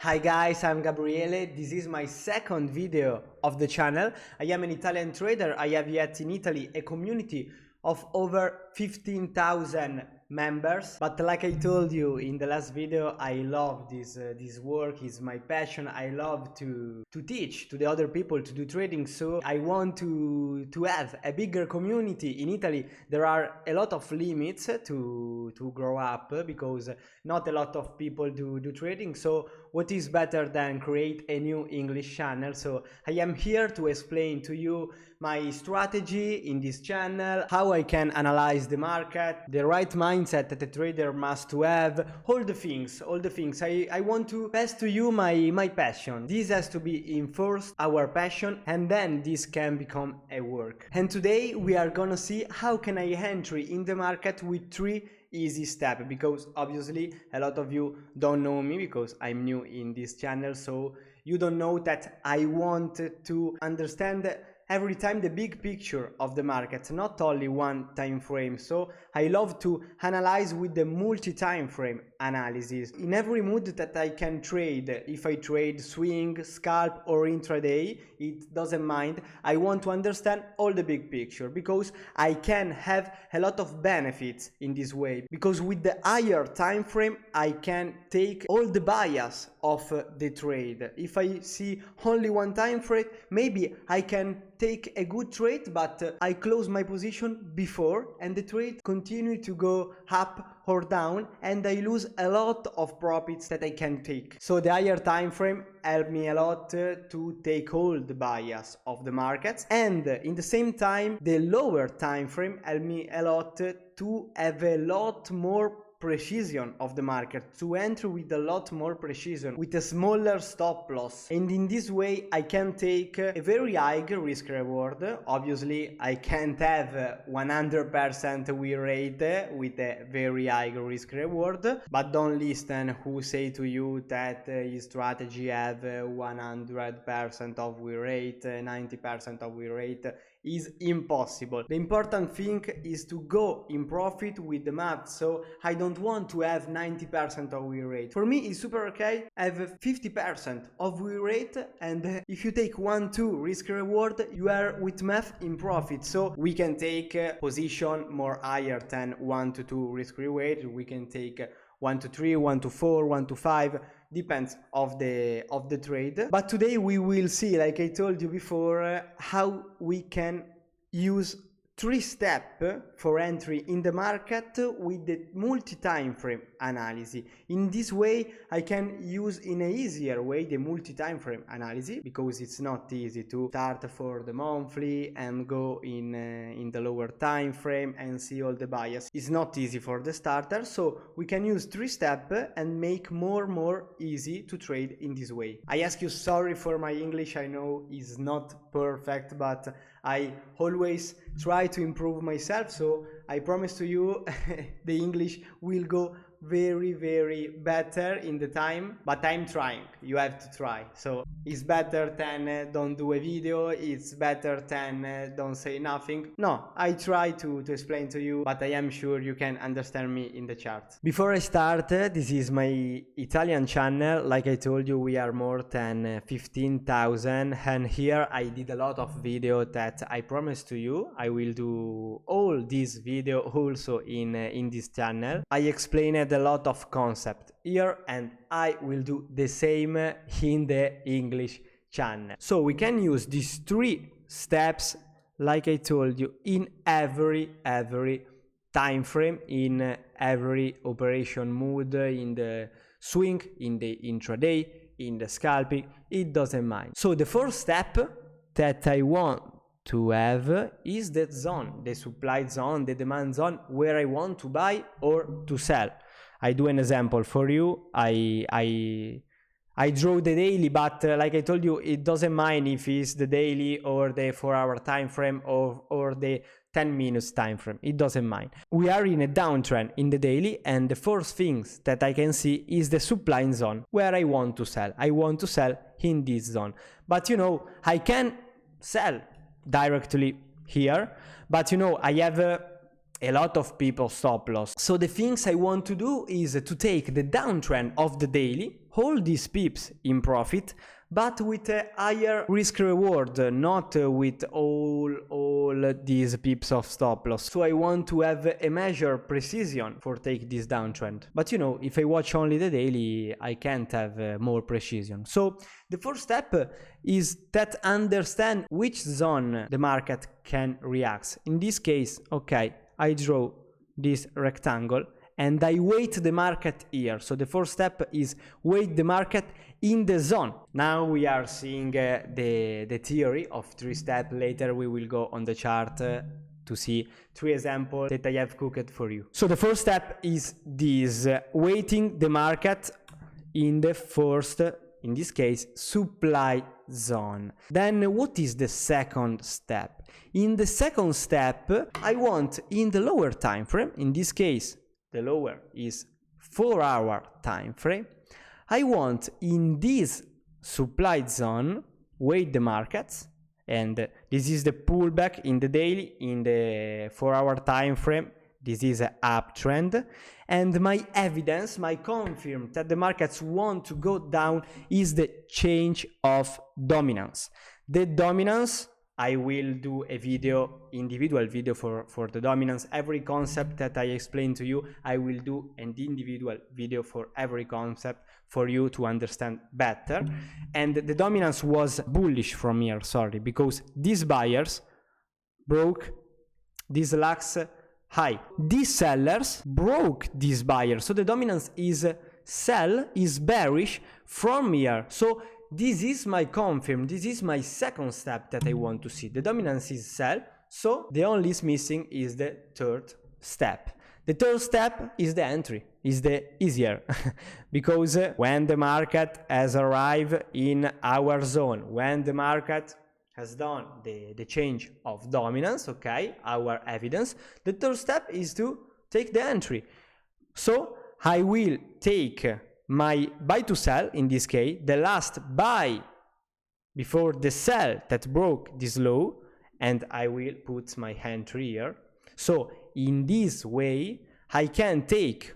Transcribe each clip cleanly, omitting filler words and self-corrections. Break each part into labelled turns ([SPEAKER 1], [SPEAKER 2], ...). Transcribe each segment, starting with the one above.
[SPEAKER 1] Hi guys, I'm Gabriele. This is my second video of the channel. I am an Italian trader. I have yet in Italy a community of over 15,000 members, but like I told you in the last video, I love this work. Is my passion. I love to teach to the other people to do trading, so I want to have a bigger community. In Italy there are a lot of limits to grow up because not a lot of people do trading, so what is better than create a new English channel? So I am here to explain to you my strategy in this channel, how I can analyze the market, the right mindset that a trader must have, all the things. I want to pass to you my passion. This has to be in first our passion, and then this can become a work. And today we are gonna see how can I enter in the market with 3 easy steps, because obviously a lot of you don't know me because I'm new in this channel, so you don't know that I want to understand every time the big picture of the market, not only one time frame. So I love to analyze with the multi-time frame analysis in every mood that I can trade. If I trade swing, scalp or intraday, it doesn't mind. I want to understand all the big picture because I can have a lot of benefits in this way, because with the higher time frame I can take all the bias of the trade. If I see only one time frame, maybe I can take a good trade, but I close my position before and the trade continue to go up or down, and I lose a lot of profits that I can take. So the higher time frame helped me a lot to take all the bias of the markets, and in the same time the lower time frame helped me a lot to have a lot more precision of the market, to enter with a lot more precision, with a smaller stop loss, and in this way I can take a very high risk reward. Obviously I can't have 100% win rate with a very high risk reward, but don't listen who say to you that his strategy have 100% of win rate, 90% of win rate. Is impossible. The important thing is to go in profit with the math. So I don't want to have 90% of win rate. For me it's super okay. I have 50% of win rate, and if you take 1-2 risk reward, you are with math in profit. So we can take a position more higher than 1-2 risk reward. We can take 1-3, 1-4, 1-5, depends of the trade. But today we will see, like I told you before, how we can use 3 steps for entry in the market with the multi-time frame analysis. In this way I can use in a easier way the multi-time frame analysis, because it's not easy to start for the monthly and go in the lower time frame and see all the bias. It's not easy for the starter, so we can use 3 steps and make more easy to trade in this way. I ask you sorry for my English, I know it's not perfect, but I always try to improve myself, so I promise to you the English will go very better in the time, but I'm trying. You have to try. So it's better than don't do a video, it's better than don't say nothing. No, I try to explain to you, but I am sure you can understand me in the charts. Before I start, this is my Italian channel. Like I told you, we are more than 15,000, and here I did a lot of video that I promised to you. I will do all these video also in this channel. I explained a lot of concept here, and I will do the same in the English channel. So we can use these 3 steps, like I told you, in every time frame, in every operation mode, in the swing, in the intraday, in the scalping, it doesn't mind. So the first step that I want to have is that zone, the supply zone, the demand zone, where I want to buy or to sell. I do an example for you. I draw the daily, but like I told you, it doesn't mind if it's the daily or the 4-hour time frame or the 10 minutes time frame. It doesn't mind. We are in a downtrend in the daily, and the first things that I can see is the supply zone where I want to sell. I want to sell in this zone, but you know, I can sell directly here, but you know, I have a lot of people stop loss. So the things I want to do is to take the downtrend of the daily, hold these pips in profit, but with a higher risk reward, not with all these pips of stop loss. So I want to have a measure precision for take this downtrend. But you know, if I watch only the daily, I can't have more precision. So the first step is that understand which zone the market can react. In this case, okay, I draw this rectangle and I weight the market here. So the first step is weight the market in the zone. Now we are seeing the theory of 3 steps. Later we will go on the chart to see 3 examples that I have cooked for you. So the first step is this, weighting the market in the first, in this case, supply zone. Then what is the second step? In the second step, I want in the lower time frame, in this case, the lower is 4-hour time frame, I want in this supply zone weight the markets, and this is the pullback in the daily, in the 4-hour time frame. This is an uptrend, and my evidence, my confirm that the markets want to go down is the change of dominance. The dominance, I will do a video, individual video for the dominance. Every concept that I explain to you, I will do an individual video for every concept for you to understand better. And the dominance was bullish from here, sorry, because these buyers broke this last high. These sellers broke this buyer. So the dominance is sell, is bearish from here. So this is my confirm, this is my second step that I want to see. The dominance is sell, so the only is missing is the third step. The third step is the entry, is the easier, because when the market has arrived in our zone, when the market has done the change of dominance, okay, our evidence, the third step is to take the entry. So I will take my buy to sell, in this case, the last buy before the sell that broke this low, and I will put my entry here. So in this way, I can take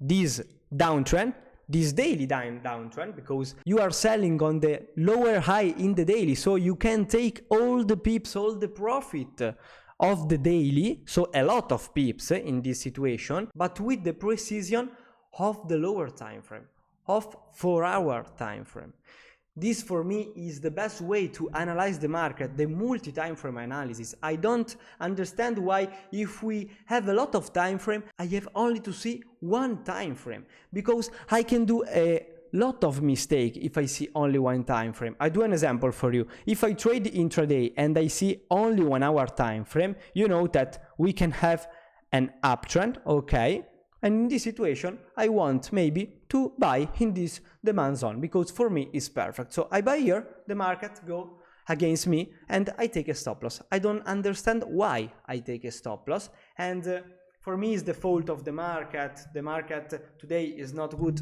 [SPEAKER 1] this downtrend, this daily downtrend, because you are selling on the lower high in the daily, so you can take all the pips, all the profit of the daily, so a lot of pips in this situation, but with the precision of the lower time frame, of 4-hour time frame. This for me is the best way to analyze the market, the multi-timeframe analysis. I don't understand why if we have a lot of time frame, I have only to see one time frame, because I can do a lot of mistake if I see only one time frame. I do an example for you. If I trade intraday and I see only 1 hour time frame, you know that we can have an uptrend, okay? And in this situation, I want maybe to buy in this demand zone, because for me it's perfect. So I buy here, the market go against me, and I take a stop loss. I don't understand why I take a stop loss, and for me it's the fault of the market. The market today is not good.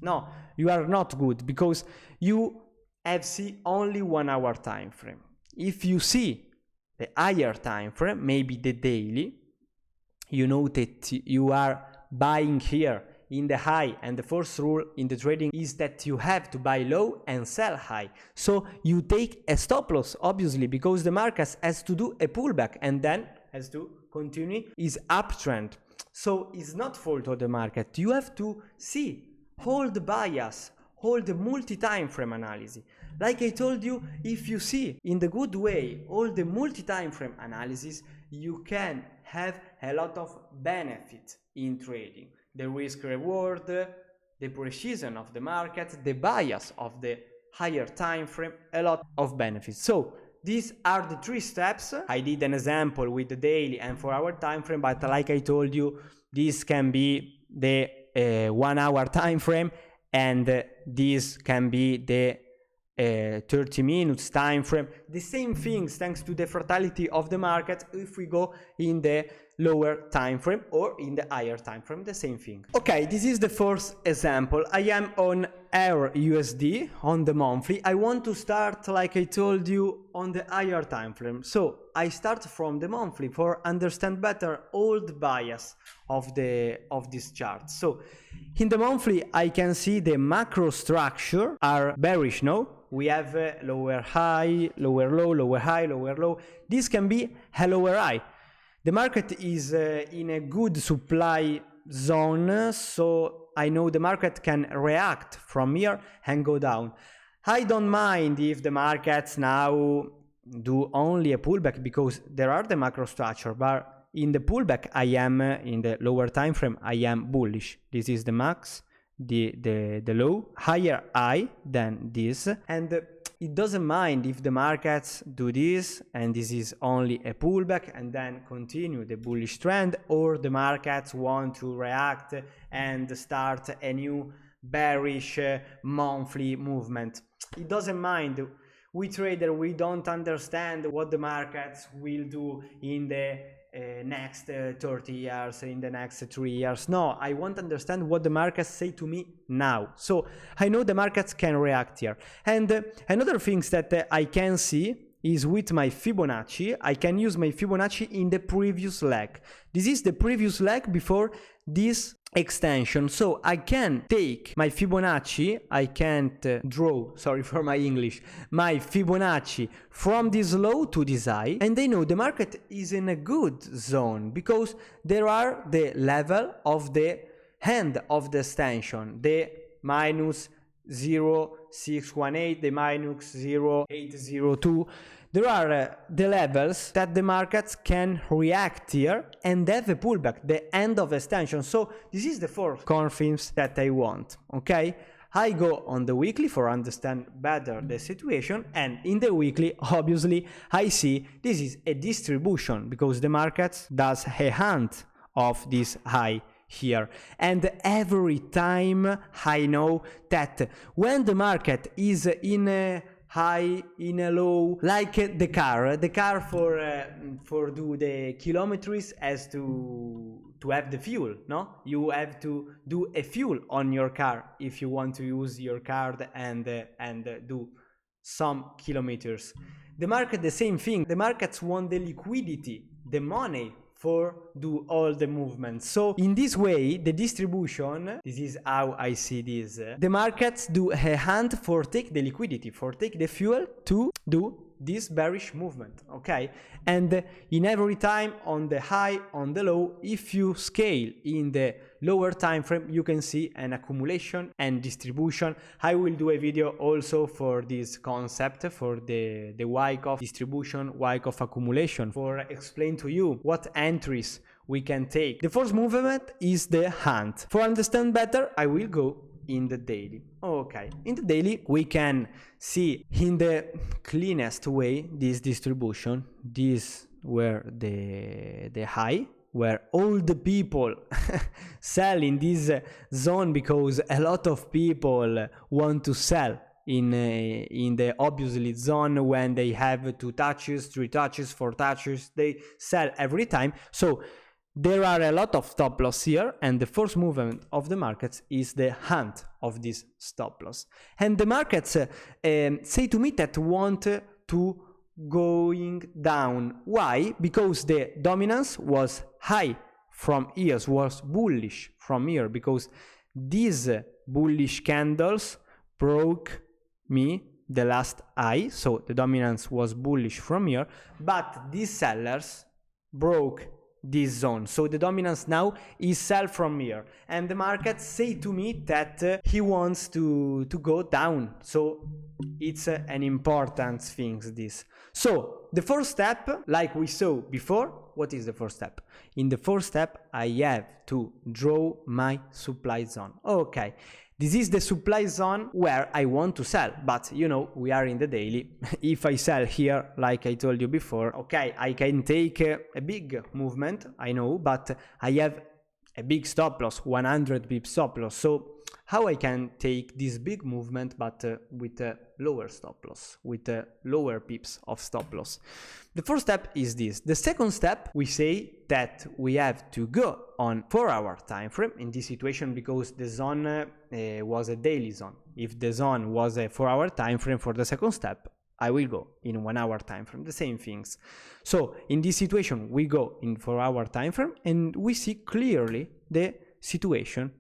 [SPEAKER 1] No, you are not good, because you have see only 1 hour time frame. If you see the higher time frame, maybe the daily, you know that you are buying here in the high, and the first rule in the trading is that you have to buy low and sell high. So you take a stop loss, obviously, because the market has to do a pullback and then has to continue its uptrend. So it's not fault of the market. You have to see all the bias, all the multi-time frame analysis. Like I told you, if you see in the good way all the multi-time frame analysis, you can have a lot of benefit in trading. The risk reward, the precision of the market, the bias of the higher time frame, a lot of benefits. So these are the 3 steps. I did an example with the daily and 4-hour time frame, but like I told you, this can be the 1 hour time frame, and this can be the 30 minutes time frame. The same things, thanks to the fertility of the market. If we go in the lower time frame or in the higher time frame, the same thing. Okay, this is the first example. I am on EUR/USD on the monthly. I want to start, like I told you, on the higher time frame. So I start from the monthly for understand better all the bias of this chart. So in the monthly, I can see the macro structure are bearish now. We have lower high, lower low, lower high, lower low. This can be a lower high. The market is in a good supply zone, so I know the market can react from here and go down. I don't mind if the markets now do only a pullback because there are the macro structure, but in the pullback I am in the lower time frame I am bullish. This is the max, the low, higher high than this, and it doesn't mind if the markets do this and this is only a pullback and then continue the bullish trend, or the markets want to react and start a new bearish monthly movement. It doesn't mind. We trader, we don't understand what the markets will do in the next 30 years, in the next 3 years. No, I want to understand what the markets say to me now. So I know the markets can react here. And another thing that I can see is with my Fibonacci. I can use my Fibonacci in the previous leg. This is the previous leg before this extension. So I can take my Fibonacci, I can't draw, sorry for my English, my Fibonacci from this low to this high, and I know the market is in a good zone because there are the level of the hand of the extension, the minus 0.618, the minus 0.802. There are the levels that the markets can react here and have a pullback, the end of extension. So this is the fourth confidence that I want, okay? I go on the weekly for understand better the situation, and in the weekly, obviously, I see this is a distribution because the market does a hunt of this high here, and every time I know that when the market is in a high, in a low, like the car for do the kilometers has to have the fuel, no? You have to do a fuel on your car if you want to use your card and do some kilometers. The market, the same thing. The markets want the liquidity, the money for do all the movements. So in this way, the distribution, this is how I see this. The markets do a hunt for take the liquidity, for take the fuel to do this bearish movement, okay? And in every time on the high, on the low, if you scale in the lower time frame, you can see an accumulation and distribution. I will do a video also for this concept, for the Wyckoff distribution, Wyckoff accumulation, for explain to you what entries we can take. The first movement is the hunt. For understand better, I will go in the daily. Okay, in the daily we can see in the cleanest way this distribution. These were the high where all the people sell in this zone because a lot of people want to sell in the obviously zone when they have 2 touches, 3 touches, 4 touches, they sell every time. So there are a lot of stop loss here, and the first movement of the markets is the hunt of this stop loss. And the markets say to me that want to going down. Why? Because the dominance was high from here, was bullish from here, because these bullish candles broke me the last high, so the dominance was bullish from here, but these sellers broke this zone, so the dominance now is sell from here, and the market say to me that he wants to go down. So it's an important thing, this. So the first step, like we saw before, what is the first step? In the first step I have to draw my supply zone. Okay, this is the supply zone where I want to sell, but you know, we are in the daily. If I sell here, like I told you before, okay, I can take a big movement, I know, but I have a big stop loss, 100 pip stop loss. So how I can take this big movement but with a lower stop loss, with lower pips of stop loss? The first step is this. The second step, we say that we have to go on 4-hour time frame in this situation, because the zone was a daily zone. If the zone was a 4-hour time frame for the second step, I will go in 1-hour time frame, the same things. So in this situation, we go in 4-hour time frame and we see clearly the situation.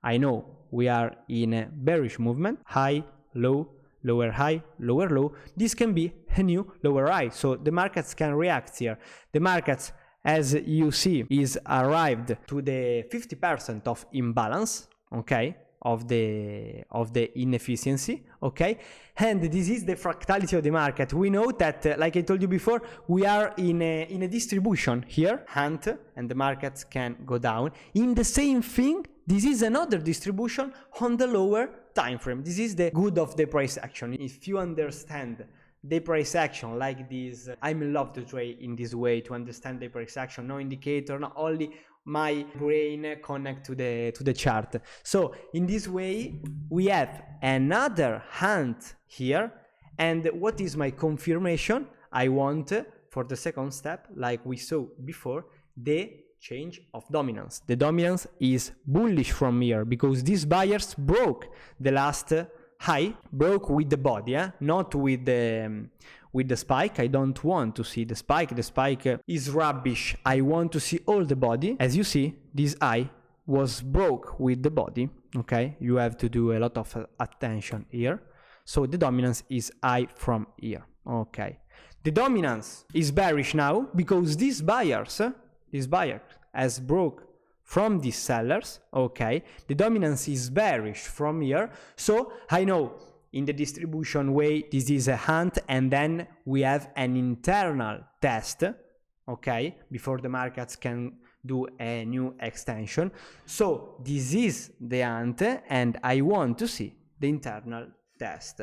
[SPEAKER 1] I know we are in a bearish movement, high, low, lower high, lower low. This can be a new lower high, so the markets can react here. The markets, as you see, is arrived to the 50% of imbalance, okay, of the inefficiency, okay, and this is the fractality of the market. We know that, like I told you before, we are in a distribution here, hunt, and the markets can go down. In the same thing, this is another distribution on the lower time frame. This is the good of the price action. If you understand the price action like this, I'm in love to trade in this way, to understand the price action, no indicator, not only my brain connect to the chart. So in this way we have another hunt here, and what is my confirmation? I want for the second step, like we saw before, the change of dominance. The dominance is bullish from here because these buyers broke the last high, broke with the body, not with the spike. I don't want to see the spike. The spike is rubbish. I want to see all the body. As you see, this high was broke with the body. Okay, you have to do a lot of attention here. So the dominance is high from here. Okay, the dominance is bearish now because these buyers, this buyer has broke from these sellers. Okay, the dominance is bearish from here. So I know in the distribution way this is a hunt, and then we have an internal test, okay, before the markets can do a new extension. So this is the hunt, and I want to see the internal test.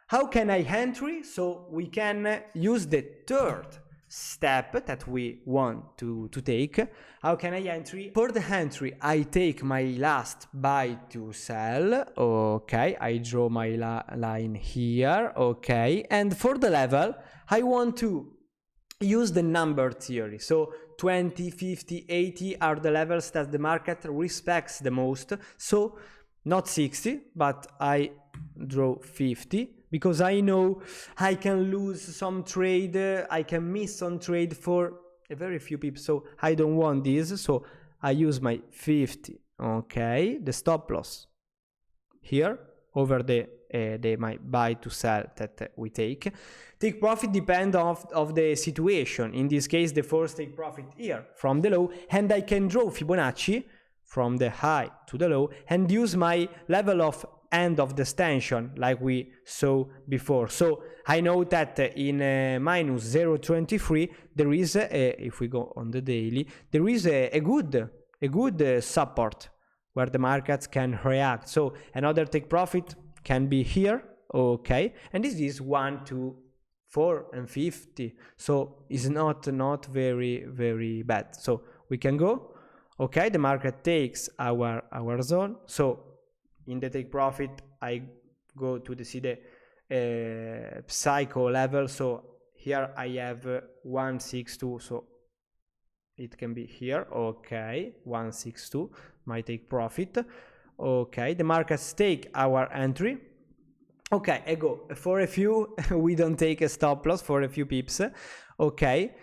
[SPEAKER 1] How can I entry? So we can use the third step that we want to take. How can I entry? For the entry, I take my last buy to sell. Okay, I draw my line here. Okay, and for the level, I want to use the number theory. So 20, 50, 80 are the levels that the market respects the most. So not 60, but I draw 50. Because I know I can lose some trade, I can miss some trade for a very few pips, so I don't want this, so I use my 50, okay, the stop loss here over the my buy to sell that we take. Take profit depend of the situation. In this case, the first take profit here from the low, and I can draw Fibonacci from the high to the low and use my level of end of the extension like we saw before. So I know that in minus 0.23 there is if we go on the daily, there is a good support where the markets can react. So another take profit can be here, okay, and this is 1, 2, 4 and 50, so it's not very bad. So we can go, okay, the market takes our zone. So in the take profit, I go to see the psycho level. So here I have 162. So it can be here. Okay, 162. My take profit. Okay, the markets take our entry. Okay, I go for a few. We don't take a stop loss for a few pips. Okay.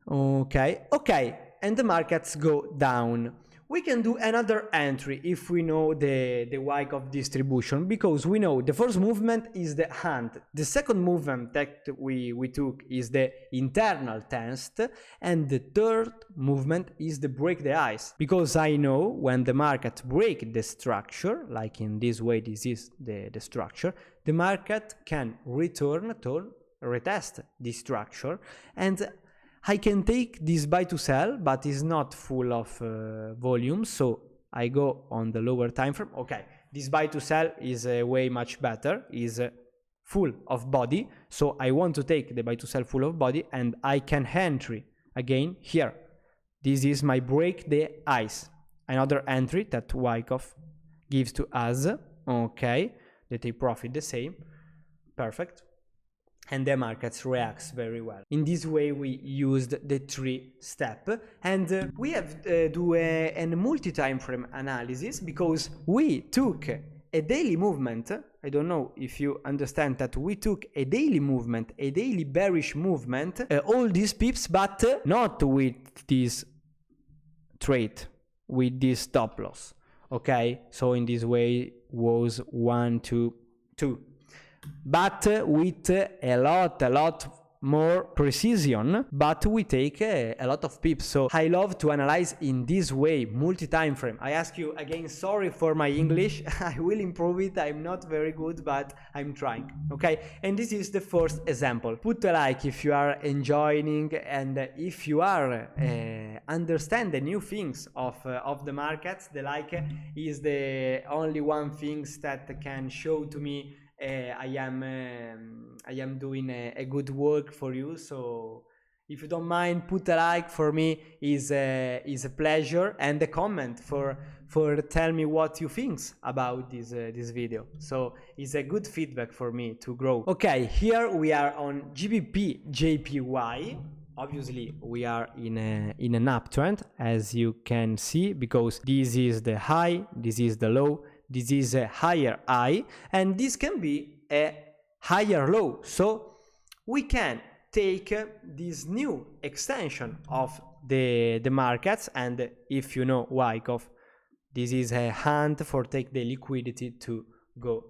[SPEAKER 1] And the markets go down. We can do another entry if we know the wick of distribution, because we know the first movement is the hunt, the second movement that we took is the internal test, and the third movement is the break the ice, because I know when the market break the structure, like in this way, this is the structure, the market can return to retest this structure, and I can take this buy to sell, but it's not full of volume, so I go on the lower time frame. Okay, this buy to sell is way much better, is full of body, so I want to take the buy to sell full of body, and I can entry again here. This is my break the ice, another entry that Wyckoff gives to us, okay, the take profit the same, perfect, and the markets reacts very well. In this way we used the 3-step, and we have do a multi-time frame analysis, because we took a daily movement. I don't know if you understand that we took a daily movement, a daily bearish movement, all these pips, but not with this trade, with this stop loss. Okay, so in this way was 1, 2, 2, but with a lot more precision, but we take a lot of pips. So I love to analyze in this way, multi-time frame. I ask you again, sorry for my English. I will improve it. I'm not very good, but I'm trying. Okay, and this is the first example. Put a like if you are enjoying, and if you are understand the new things of the markets. The like is the only one thing that can show to me I am doing a good work for you. So if you don't mind, put a like. For me is a pleasure, and a comment for tell me what you think about this video. So it's a good feedback for me to grow. Okay, here we are on GBP JPY. Obviously we are in an uptrend, as you can see, because this is the high, this is the low, this is a higher high, and this can be a higher low. So we can take this new extension of the markets, and if you know Wyckoff, this is a hand for take the liquidity to go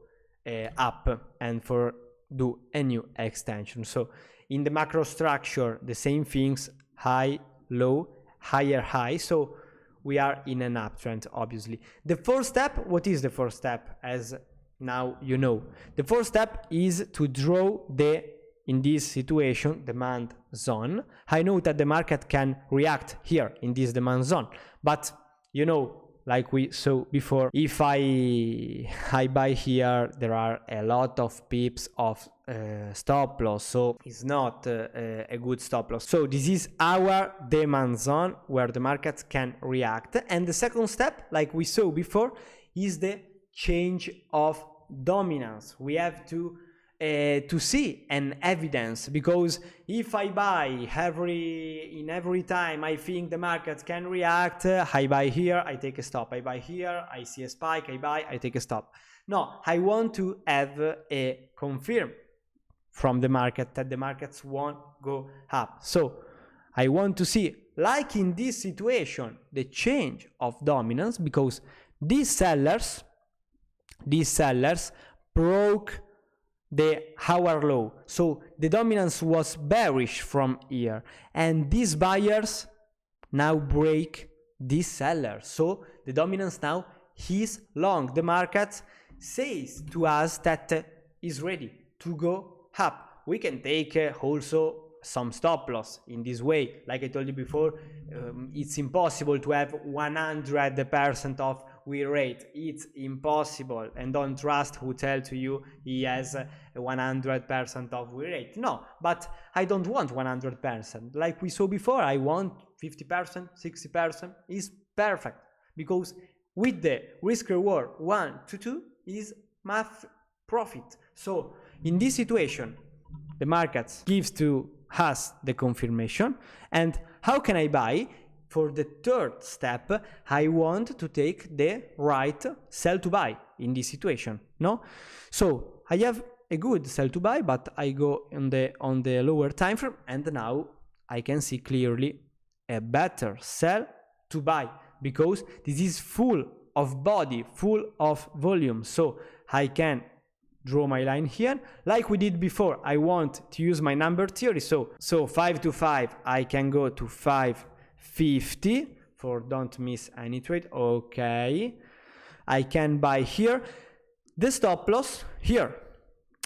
[SPEAKER 1] up and for do a new extension. So in the macro structure, the same things, high, low, higher high. So we are in an uptrend, obviously. The first step, what is the first step? As now you know, the first step is to draw in this situation, demand zone. I know that the market can react here in this demand zone, but you know, like we saw before, if I buy here, there are a lot of pips of stop loss, so it's not a good stop loss. So this is our demand zone where the markets can react. And the second step, like we saw before, is the change of dominance. We have to see an evidence, because if I buy every time I think the market can react, I buy here, I take a stop, I buy here, I see a spike, I buy, I take a stop. No, I want to have a confirm from the market that the markets won't go up. So I want to see, like in this situation, the change of dominance, because these sellers broke the hour low. So the dominance was bearish from here, and these buyers now break this seller. So the dominance now is long. The market says to us that is ready to go up. We can take also some stop loss in this way. Like I told you before, it's impossible to have 100% of win rate. It's impossible, and don't trust who tell to you he has 100% of win rate. No, but I don't want 100%. Like we saw before, I want 50%, 60% is perfect, because with the risk reward 1 to 2 is math profit. So in this situation, the market gives to us the confirmation. And how can I buy? For the third step, I want to take the right sell to buy in this situation. No, so I have a good sell to buy, but I go on the lower time frame, and now I can see clearly a better sell to buy, because this is full of body, full of volume. So I can draw my line here like we did before. I want to use my number theory. So 5 to 5, I can go to 550 for don't miss any trade. Okay, I can buy here the stop loss here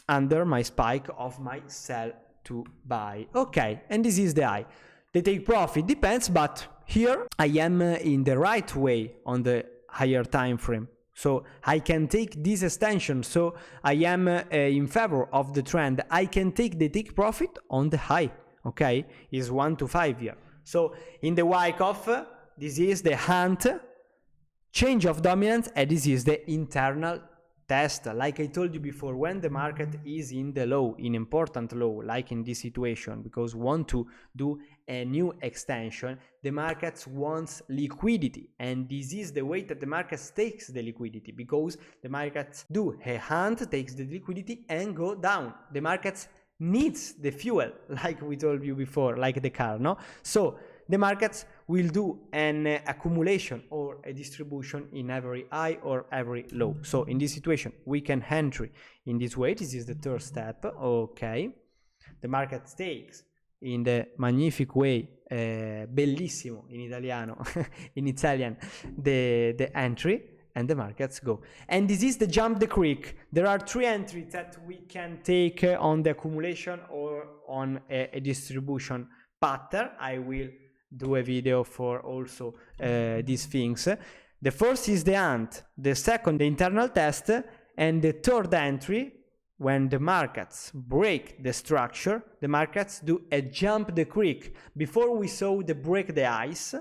[SPEAKER 1] under my spike of my sell to buy. Okay, and this is the high. The take profit depends, but here I am in the right way on the higher time frame. So I can take this extension. So I am in favor of the trend. I can take the take profit on the high. Okay, is 1 to 5 here. So in the Wyckoff, this is the hunt change of dominance, and this is the internal test. Like I told you before, when the market is in the low, in important low, like in this situation, because we want to do a new extension, the market wants liquidity, and this is the way that the market takes the liquidity, because the market do a hunt, takes the liquidity and go down. The market needs the fuel, like we told you before, like the car, no? So the markets will do an accumulation or a distribution in every high or every low. So in this situation, we can entry in this way. This is the third step. Okay. The market takes in the magnific way, bellissimo in italiano, in Italian, the entry, and the markets go. And this is the jump the creek. There are 3 entries that we can take on the accumulation or on a distribution pattern. I will do a video for also these things. The first is the ant, the second the internal test, and the third entry, when the markets break the structure, the markets do a jump the creek. Before we saw the break the ice.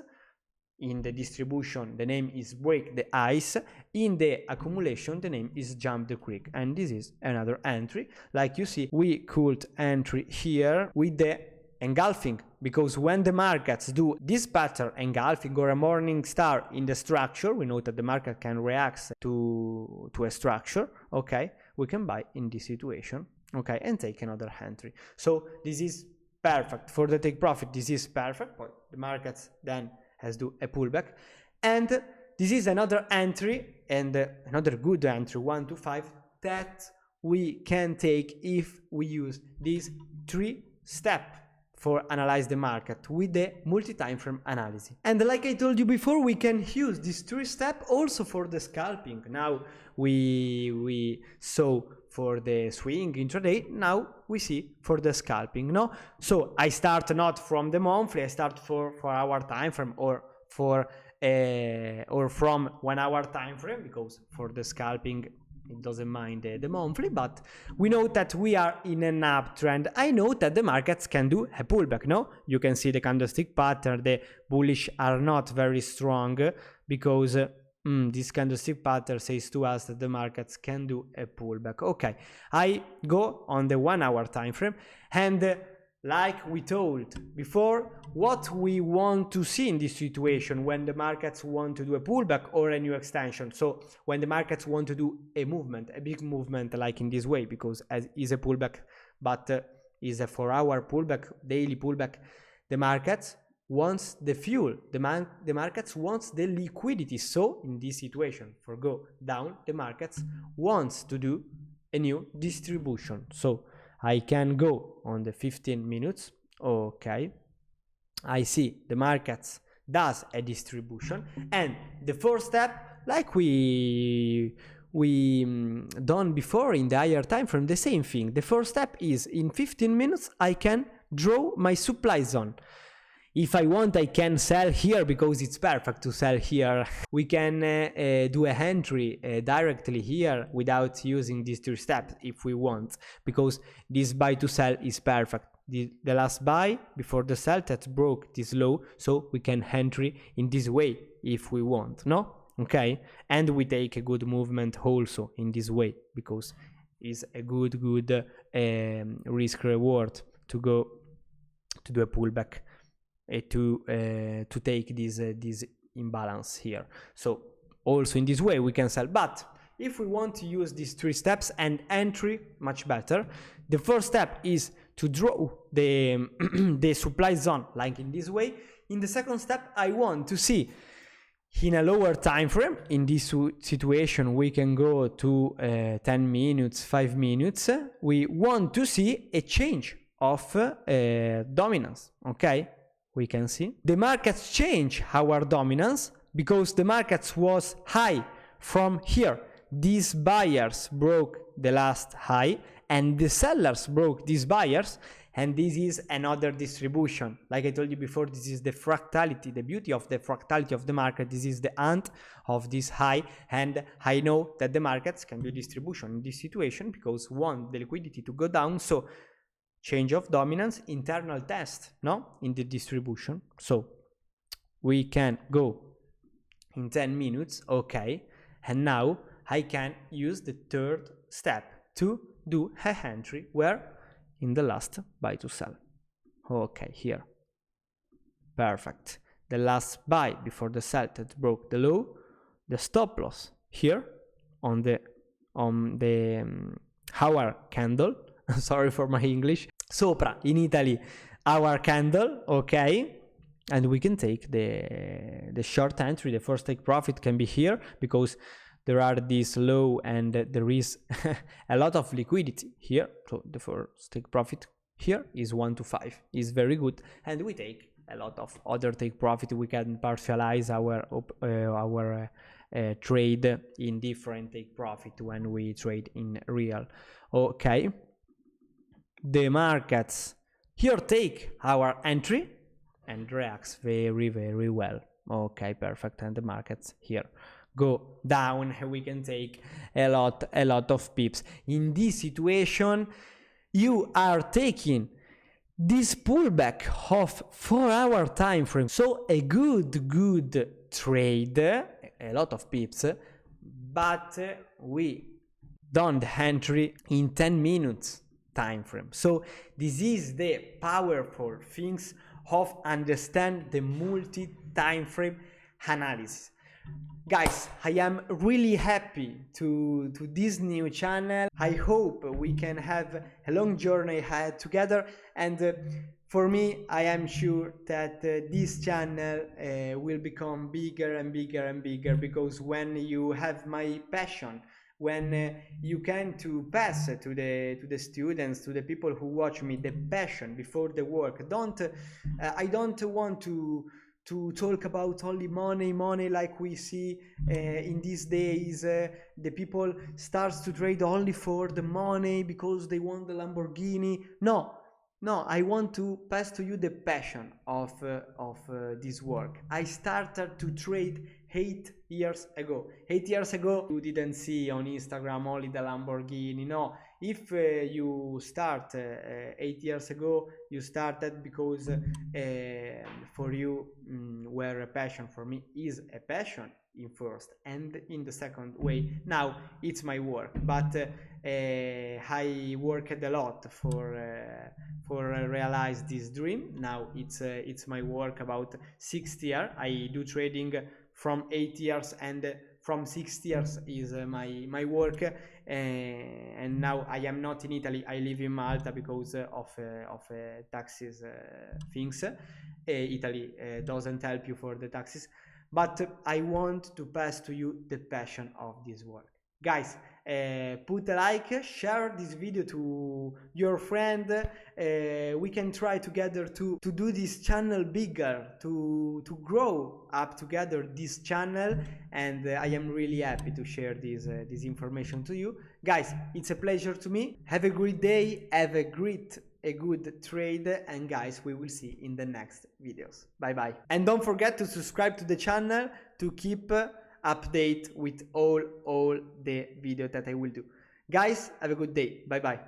[SPEAKER 1] In the distribution, the name is break the ice. In the accumulation, the name is jump the creek. And this is another entry. Like you see, we could entry here with the engulfing, because when the markets do this pattern, engulfing or a morning star in the structure, we know that the market can react to a structure. Okay, we can buy in this situation. Okay, and take another entry. So this is perfect for the take profit. This is perfect, but the markets then has do a pullback. And this is another entry, and another good entry, 1 to 5, that we can take if we use these 3 steps for analyze the market with the multi-timeframe analysis. And like I told you before, we can use these 3 steps also for the scalping. Now we saw for the swing intraday, now we see for the scalping, no? So I start not from the monthly, I start for hour time frame, or for or from 1 hour time frame, because for the scalping it doesn't mind the monthly. But we know that we are in an uptrend. I know that the markets can do a pullback, no? You can see the candlestick pattern, the bullish are not very strong, because this candlestick pattern says to us that the markets can do a pullback. Okay, I go on the 1 hour time frame, and like we told before, what we want to see in this situation when the markets want to do a pullback or a new extension. So when the markets want to do a movement, a big movement, like in this way, because as is a pullback, but is a 4 hour pullback, daily pullback, the markets wants the fuel, the markets wants the liquidity. So in this situation, for go down, the markets wants to do a new distribution. So I can go on the 15 minutes. Okay, I see the markets does a distribution, and the first step, like we done before in the higher time frame, the same thing. The first step is in 15 minutes I can draw my supply zone. If I want, I can sell here, because it's perfect to sell here. We can do a entry directly here without using these 3 steps if we want, because this buy to sell is perfect. The last buy before the sell that broke this low, so we can entry in this way if we want, no? Okay, and we take a good movement also in this way, because it's a good risk reward to go to do a pullback. To take this imbalance here. So also in this way we can sell. But if we want to use these 3 steps and entry much better, the first step is to draw the the supply zone, like in this way. In the second step, I want to see in a lower time frame. In this situation we can go to 10 minutes, 5 minutes. We want to see a change of dominance. Okay, we can see the markets change our dominance, because the markets was high from here. These buyers broke the last high, and the sellers broke these buyers, and this is another distribution. Like I told you before, this is the fractality, the beauty of the fractality of the market. This is the ant of this high, and I know that the markets can do distribution in this situation, because want the liquidity to go down. So change of dominance, internal test, no, in the distribution. So we can go in 10 minutes. Okay, and now I can use the third step to do a entry where in the last buy to sell. Okay, here, perfect. The last buy before the sell that broke the low, the stop loss here on the hour candle. Sorry for my English. Sopra in Italy, hour candle. Okay, and we can take the short entry. The first take profit can be here because there are this low and there is a lot of liquidity here. So the first take profit here is 1 to 5, is very good, and we take a lot of other take profit. We can partialize our trade in different take profit when we trade in real. Okay, the markets here take our entry and reacts very, very well. Okay, perfect. And the markets here go down, we can take a lot of pips. In this situation, you are taking this pullback of 4-hour time frame. So a good trade, a lot of pips, but we done the entry in 10 minutes time frame. So this is the powerful things of understand the multi-time frame analysis. Guys, I am really happy to this new channel. I hope we can have a long journey ahead together, and for me, I am sure that this channel will become bigger and bigger and bigger, because when you have my passion, when you can to pass to the students, to the people who watch me, the passion before the work. I don't want to talk about only money like we see in these days. The people starts to trade only for the money because they want the Lamborghini. No, I want to pass to you the passion of this work. I started to trade 8 years ago. 8 years ago, you didn't see on Instagram only the Lamborghini. No, if you start 8 years ago, you started because for you were a passion. For me is a passion in first, and in the second way now it's my work. But I worked a lot for realize this dream. Now it's my work. About 6 years I do trading from 8 years, and from 6 years is my work. And now I am not in Italy, I live in Malta because of taxes things. Italy doesn't help you for the taxes, but I want to pass to you the passion of this work. Guys, put a like, share this video to your friend. We can try together to do this channel bigger, to grow up together this channel, and I am really happy to share this information to you. Guys, it's a pleasure to me. Have a great day, have a good trade, and guys, we will see in the next videos. Bye bye, and don't forget to subscribe to the channel to keep update with all the video that I will do. Guys, have a good day. Bye bye.